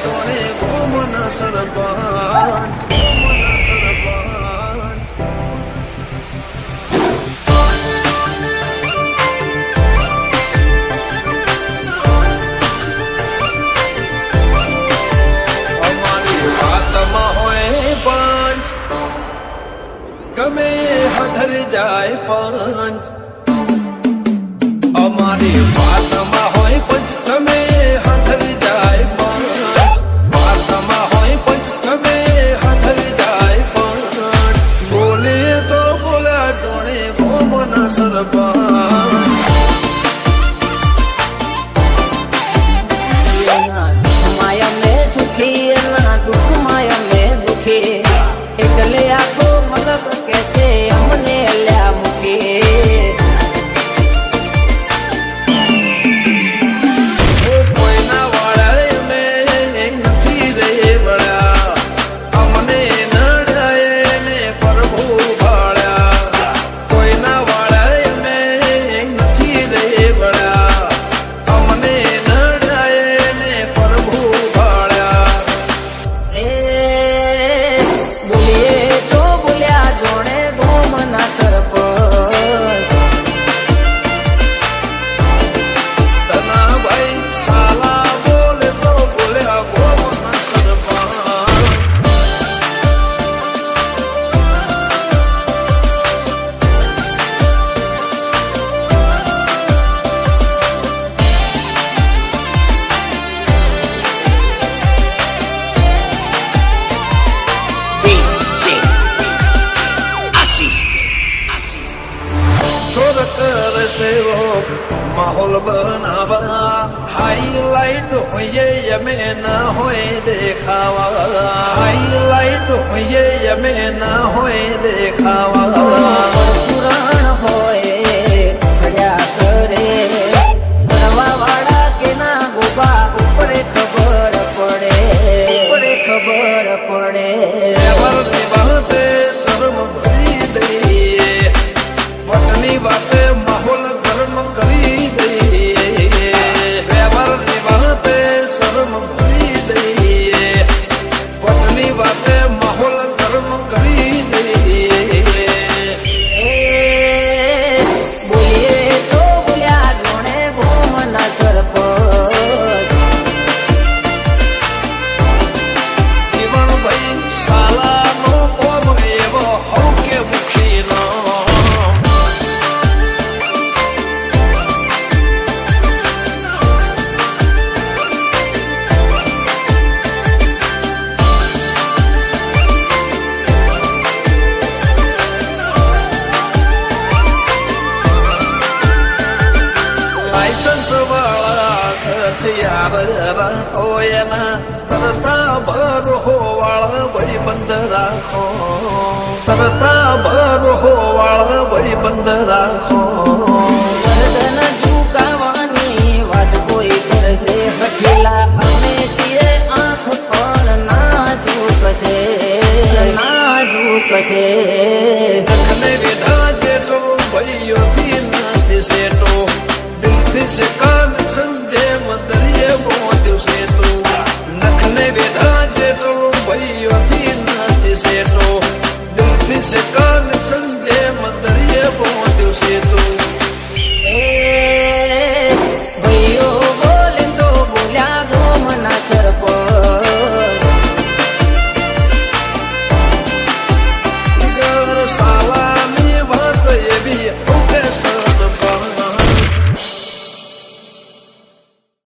તોણે ગોમના સરપંચ અમારી વાતમાં હોય પંચ ગમે હધર જાય પંચ અમારી વાતમાં હોય પંચ ગમે હધર જાય પંચ વાતમાં હોય પંચ ગમે હધર જાય પંચ બોલે તો બોલ્યા જોડે ગોમના સરપંચ માયા મેં સુખી ના દુઃખ માયા મેં દુખી એટલે આખો મલક કેસે અમને અલ્યા મૂકી કોઈના વાળા મેં નથી રે વળ્યા અમને નડાય ને પ્રભુ ભાળ્યા કોઈના વાળા મેં નથી રે વળ્યા અમને નડાય ને પ્રભુ ભાળ્યા એ બોલીએ તો બોલ્યા જોડે ગોમના સરપંચ તના ભાઈ સાલા બોલે તો બોલ્યા ગોમના સરપંચ छोर कर सेवो माहौल बनावा हाईलाइट होइए यमे ना होए देखावा हाईलाइट होइए यमे ना होए देखावा પુરાણ હોય ખડ્યા કરે કરવા વાળા કે ના ગોબા ઉપરે ખબર પડે ઉપરે ખબર પડે વરની બાતે શરમ ભરી દઈએ વટની વાતે માહોલ ગરમ કરી દઈએ વ્યવહારની વાતે શરમ ભરી દઈએ વટની વાતે માહોલ ગરમ કરી દઈએ બોલીએ તો બોલ્યા જોડે ગોમના સરપંચ જીવણભાઈ સાલાનો કોમ એવો હો કે મુખીનો લાયસન્સ વાળા હથિયાર રાખો એના કરતા ભરો વાળા ભાઈ બંધ રાખો કરતા ભરો વાળા ભાઈ બંધ રાખો ગરદન ઝુકાવાની વાત કોઈ કરશે હઠીલા અમે છીએ આંખ પણ ના ઝૂકશે ના ઝૂકશે દખને વિધા જેટલો ભાઈઓથી નથી સેટો દિલથી છે કનેક્શન જે